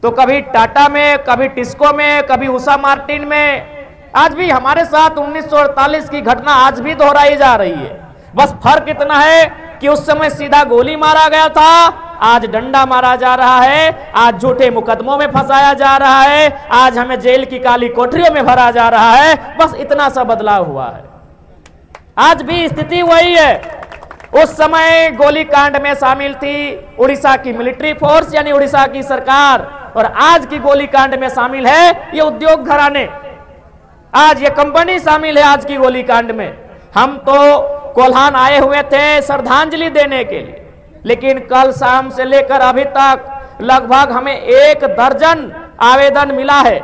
तो कभी टाटा में, कभी टिस्को में, कभी उषा मार्टिन में। आज भी हमारे साथ 1948 की घटना आज भी दोहराई जा रही है। बस फर्क इतना है कि उस समय सीधा गोली मारा गया था, आज डंडा मारा जा रहा है, आज झूठे मुकदमों में फंसाया जा रहा है, आज हमें जेल की काली कोठरियों में भरा जा रहा है। बस इतना सा बदलाव हुआ है। आज भी स्थिति वही है। उस समय गोलीकांड में शामिल थी उड़ीसा की मिलिट्री फोर्स यानी उड़ीसा की सरकार, और आज की गोलीकांड में शामिल है ये उद्योग घराने, आज ये कंपनी शामिल है आज की गोलीकांड में। हम तो कोल्हान आए हुए थे श्रद्धांजलि देने के लिए, लेकिन कल शाम से लेकर अभी तक लगभग हमें 1 दर्जन आवेदन मिला है,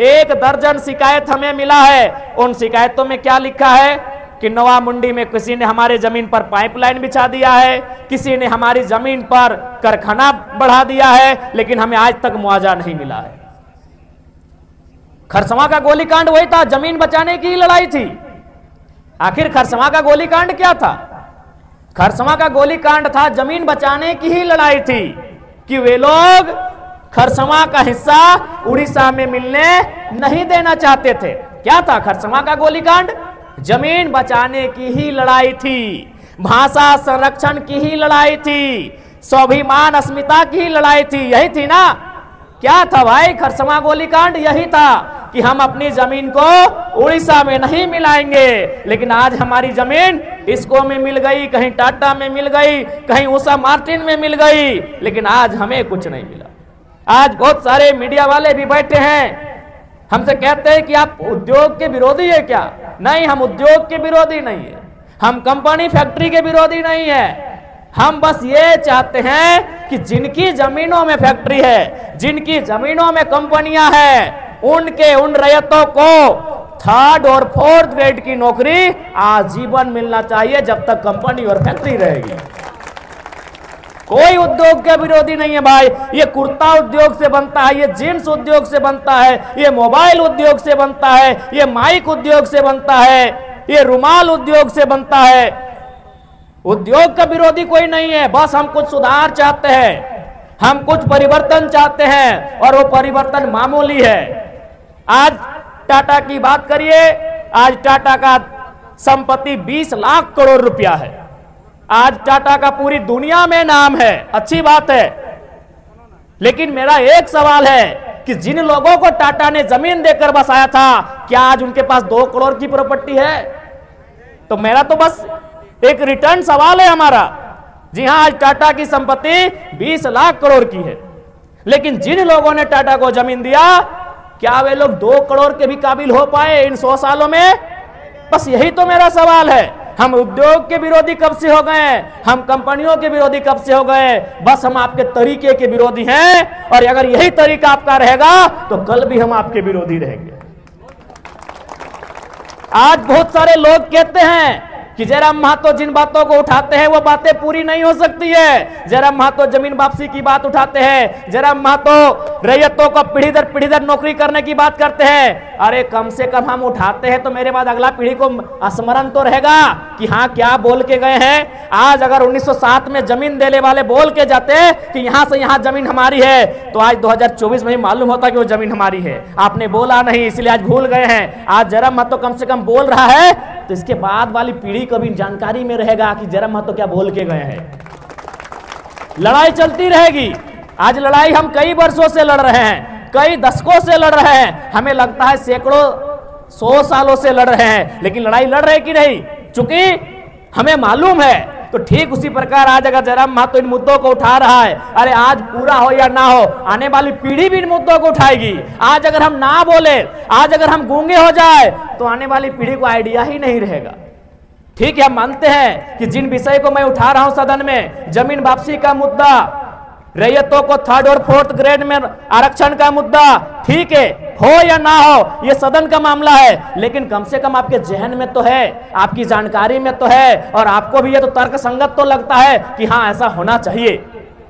1 दर्जन शिकायत हमें मिला है। उन शिकायतों में क्या लिखा है कि नवा मुंडी में किसी ने हमारे जमीन पर पाइपलाइन बिछा दिया है, किसी ने हमारी जमीन पर कारखाना बढ़ा दिया है, लेकिन हमें आज तक मुआवजा नहीं मिला है। खरसवां का गोलीकांड वही था, जमीन बचाने की लड़ाई थी। आखिर खरसवां का गोलीकांड क्या था? खरसवां का गोलीकांड था जमीन बचाने की ही लड़ाई थी कि वे लोग खरसवां का हिस्सा उड़ीसा में मिलने नहीं देना चाहते थे। क्या था खरसवां का गोलीकांड? जमीन बचाने की ही लड़ाई थी, भाषा संरक्षण की ही लड़ाई थी, स्वाभिमान अस्मिता की ही लड़ाई थी। यही थी ना? क्या था भाई खरसवां गोलीकांड? यही था कि हम अपनी जमीन को उड़ीसा में नहीं मिलाएंगे। लेकिन आज हमारी जमीन टिस्को में मिल गई, कहीं टाटा में मिल गई, कहीं उषा मार्टिन में मिल गई, लेकिन आज हमें कुछ नहीं मिला। आज बहुत सारे मीडिया वाले भी बैठे हैं, हमसे कहते हैं कि आप उद्योग के विरोधी है क्या? नहीं, हम उद्योग के विरोधी नहीं है, हम कंपनी फैक्ट्री के विरोधी नहीं है। हम बस ये चाहते हैं कि जिनकी जमीनों में फैक्ट्री है, जिनकी जमीनों में कंपनियां हैं, उन रैयतों को 3rd और 4th ग्रेड की नौकरी आजीवन मिलना चाहिए जब तक कंपनी और फैक्ट्री रहेगी। कोई उद्योग के विरोधी नहीं है भाई। ये कुर्ता उद्योग से बनता है, ये जींस उद्योग से बनता है, ये मोबाइल उद्योग से बनता है, ये माइक उद्योग से बनता है, ये रुमाल उद्योग से बनता है। उद्योग का विरोधी कोई नहीं है। बस हम कुछ सुधार चाहते हैं, हम कुछ परिवर्तन चाहते हैं, और वो परिवर्तन मामूली है। आज टाटा की बात करिए, आज टाटा का संपत्ति 20 लाख करोड़ रुपया है। आज टाटा का पूरी दुनिया में नाम है, अच्छी बात है। लेकिन मेरा एक सवाल है कि जिन लोगों को टाटा ने जमीन देकर बसाया था, क्या आज उनके पास 2 करोड़ की प्रॉपर्टी है? तो मेरा तो बस एक रिटर्न सवाल है हमारा। जी हां, आज टाटा की संपत्ति 20 लाख करोड़ की है, लेकिन जिन लोगों ने टाटा को जमीन दिया, क्या वे लोग 2 करोड़ के भी काबिल हो पाए इन 100 सालों में? बस यही तो मेरा सवाल है। हम उद्योग के विरोधी कब से हो गए? हम कंपनियों के विरोधी कब से हो गए? बस हम आपके तरीके के विरोधी हैं, और अगर यही तरीका आपका रहेगा तो कल भी हम आपके विरोधी रहेंगे। आज बहुत सारे लोग कहते हैं कि जयराम महतो जिन बातों को उठाते हैं वो बातें पूरी नहीं हो सकती है। जयराम महतो जमीन वापसी की बात उठाते हैं, जयराम महतो रैयतों को पीढ़ी दर नौकरी करने की बात करते हैं। अरे कम से कम हम उठाते हैं तो मेरे बाद अगला पीढ़ी को स्मरण तो रहेगा कि हाँ क्या बोल के गए हैं। आज अगर 1907 में जमीन देने वाले बोल के जाते कि यहां से यहां जमीन हमारी है, तो आज 2024 में ही मालूम होता कि वो जमीन हमारी है। आपने बोला नहीं, इसलिए आज भूल गए हैं। आज जयराम महतो कम से कम बोल रहा है तो इसके बाद वाली पीढ़ी को भी जानकारी में रहेगा कि जयराम महतो क्या बोल के गए हैं। लड़ाई चलती रहेगी। आज लड़ाई हम कई वर्षों से लड़ रहे हैं, कई दशकों से लड़ रहे हैं, हमें लगता है सैकड़ों 100 सालों से लड़ रहे हैं, लेकिन लड़ाई लड़ रहे कि नहीं, चूंकि हमें मालूम है। तो ठीक उसी प्रकार आज अगर जयराम महतो इन मुद्दों को उठा रहा है, अरे आज पूरा हो या ना हो, आने वाली पीढ़ी भी इन मुद्दों को उठाएगी। आज अगर हम ना बोले, आज अगर हम गूंगे हो जाए, तो आने वाली पीढ़ी को आइडिया ही नहीं रहेगा। ठीक है, हम मानते हैं कि जिन विषय को मैं उठा रहा हूं सदन में, जमीन वापसी का मुद्दा, रैयतों को 3rd और 4th ग्रेड में आरक्षण का मुद्दा, ठीक है, हो या ना हो ये सदन का मामला है, लेकिन कम से कम आपके जहन में तो है, आपकी जानकारी में तो है, और आपको भी ये तो तर्क संगत तो लगता है कि हाँ ऐसा होना चाहिए।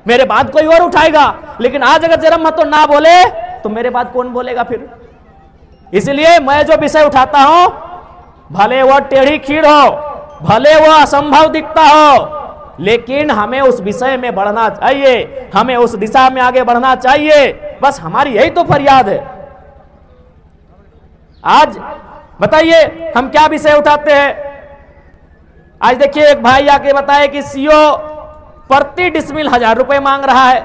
मेरे बाद कोई और उठाएगा, लेकिन आज अगर जयराम महतो ना बोले तो मेरे बाद कौन बोलेगा फिर? इसलिए मैं जो विषय उठाता हूं, भले वो टेढ़ी खीर हो, भले वो असंभव दिखता हो, लेकिन हमें उस विषय में बढ़ना चाहिए, हमें उस दिशा में आगे बढ़ना चाहिए। बस हमारी यही तो फरियाद है। आज बताइए हम क्या विषय उठाते हैं। आज देखिए एक भाई आके बताए कि सीओ प्रति डिसमिल 1000 रुपए मांग रहा है।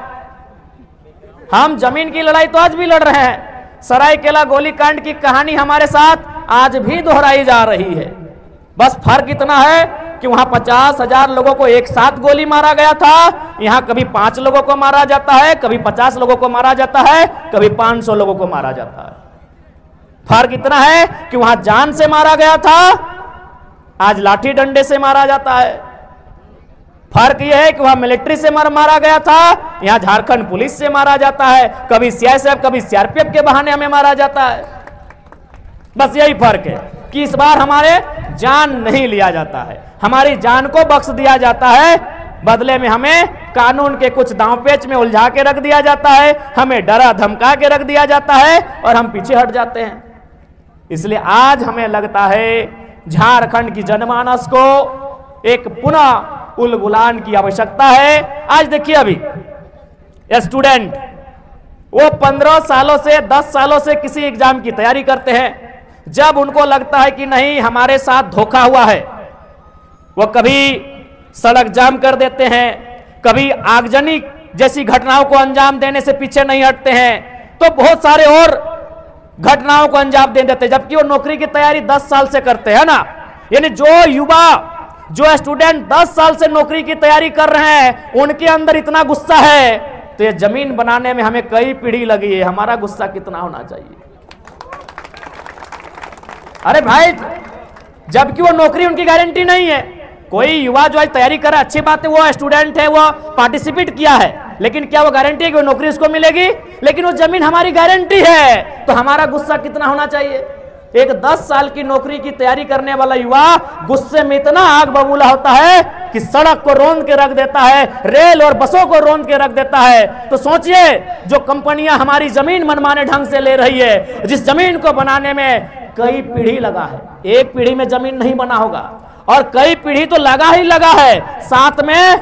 हम जमीन की लड़ाई तो आज भी लड़ रहे हैं। सरायकेला गोलीकांड की कहानी हमारे साथ आज भी दोहराई जा रही है। बस फर्क इतना है कि वहां 50,000 लोगों को एक साथ गोली मारा गया था, यहां कभी 5 लोगों को मारा जाता है, कभी 50 लोगों को मारा जाता है, कभी 500 लोगों को मारा जाता है। फर्क इतना है कि वहां जान से मारा गया था, आज लाठी डंडे से मारा जाता है। फर्क यह है कि वहां मिलिट्री से मारा गया था, यहां झारखंड पुलिस से मारा जाता है। कभी सीआईएसएफ कभी सीआरपीएफ के बहाने हमें मारा जाता है। बस यही फर्क है कि इस बार हमारे जान नहीं लिया जाता है, हमारी जान को बख्श दिया जाता है। बदले में हमें कानून के कुछ दांवपेच में उलझा के रख दिया जाता है, हमें डरा धमका के रख दिया जाता है और हम पीछे हट जाते हैं। इसलिए आज हमें लगता है झारखंड की जनमानस को एक पुनः उलगुलान की आवश्यकता है। आज देखिए अभी स्टूडेंट वो 15 सालों से 10 सालों से किसी एग्जाम की तैयारी करते हैं। जब उनको लगता है कि नहीं हमारे साथ धोखा हुआ है, वो कभी सड़क जाम कर देते हैं, कभी आगजनी जैसी घटनाओं को अंजाम देने से पीछे नहीं हटते हैं, तो बहुत सारे और घटनाओं को अंजाम दे देते हैं। जबकि वो नौकरी की तैयारी 10 साल से करते हैं ना। यानी जो युवा जो स्टूडेंट 10 साल से नौकरी की तैयारी कर रहे हैं, उनके अंदर इतना गुस्सा है, तो ये जमीन बनाने में हमें कई पीढ़ी लगी है, हमारा गुस्सा कितना होना चाहिए। अरे भाई, जबकि वो नौकरी उनकी गारंटी नहीं है। कोई युवा जो आज तैयारी कर रहा है, अच्छी बात है, वो स्टूडेंट है, वो पार्टिसिपेट किया है, लेकिन क्या वो गारंटी है कि वो नौकरी उसको मिलेगी? लेकिन वो जमीन हमारी गारंटी है, तो हमारा गुस्सा कितना होना चाहिए। एक 10 साल की नौकरी की तैयारी करने वाला युवा गुस्से में इतना आग बबूला होता है कि सड़क को रौंद के रख देता है, रेल और बसों को रौंद के रख देता है। तो सोचिए, जो कंपनियां हमारी जमीन मनमाने ढंग से ले रही है, जिस जमीन को बनाने में कई पीढ़ी लगा है, एक पीढ़ी में जमीन नहीं बना होगा, और कई पीढ़ी तो लगा ही लगा है, साथ में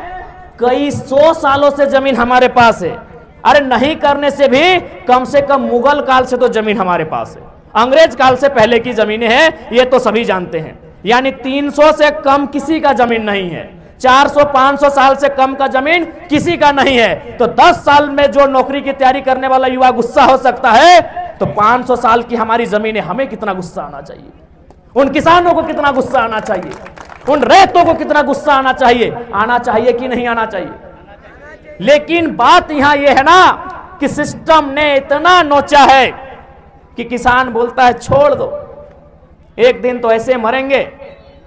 कई 100 सालों से जमीन हमारे पास है। अरे नहीं करने से भी कम से कम मुगल काल से तो जमीन हमारे पास है, अंग्रेज काल से पहले की जमीनें हैं, ये तो सभी जानते हैं। यानी 300 से कम किसी का जमीन नहीं है, 400-500 साल से कम का जमीन किसी का नहीं है। तो 10 साल में जो नौकरी की तैयारी करने वाला युवा गुस्सा हो सकता है, तो 500 साल की हमारी जमीन है, हमें कितना गुस्सा आना चाहिए, उन किसानों को कितना गुस्सा आना चाहिए, उन रैयतों को कितना गुस्सा आना चाहिए कि नहीं आना चाहिए। लेकिन बात यहां यह है ना कि सिस्टम ने इतना नोचा है कि किसान बोलता है छोड़ दो, एक दिन तो ऐसे मरेंगे,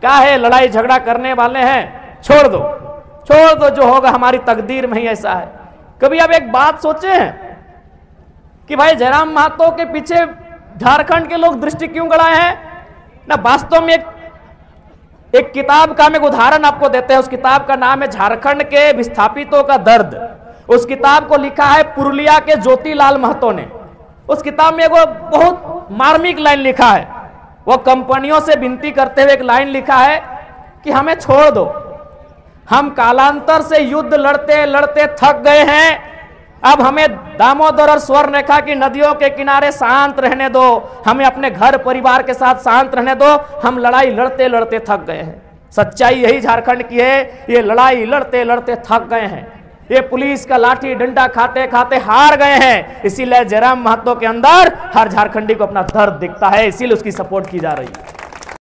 क्या है लड़ाई झगड़ा करने वाले हैं, छोड़ दो, जो होगा हमारी तकदीर में ही ऐसा है। कभी आप एक बात सोचे हैं कि भाई जयराम महतो के पीछे झारखंड के लोग दृष्टि क्यों गड़ाए हैं ना? वास्तव में एक किताब का हम एक उदाहरण आपको देते हैं। उस किताब का नाम है झारखंड के विस्थापितों का दर्द। उस किताब को लिखा है पुरुलिया के ज्योतिलाल महतो ने। उस किताब में वो बहुत मार्मिक लाइन लिखा है। वो कंपनियों से विनती करते हुए एक लाइन लिखा है कि हमें छोड़ दो, हम कालांतर से युद्ध लड़ते लड़ते थक गए हैं, अब हमें दामोदर और स्वर्णरेखा की नदियों के किनारे शांत रहने दो, हमें अपने घर परिवार के साथ शांत रहने दो, हम लड़ाई लड़ते लड़ते थक गए हैं। सच्चाई यही झारखंड की है, ये लड़ाई लड़ते लड़ते थक गए हैं, ये पुलिस का लाठी डंडा खाते खाते हार गए हैं। इसीलिए जयराम महतो के अंदर हर झारखंडी को अपना दर्द दिखता है, इसीलिए उसकी सपोर्ट की जा रही है।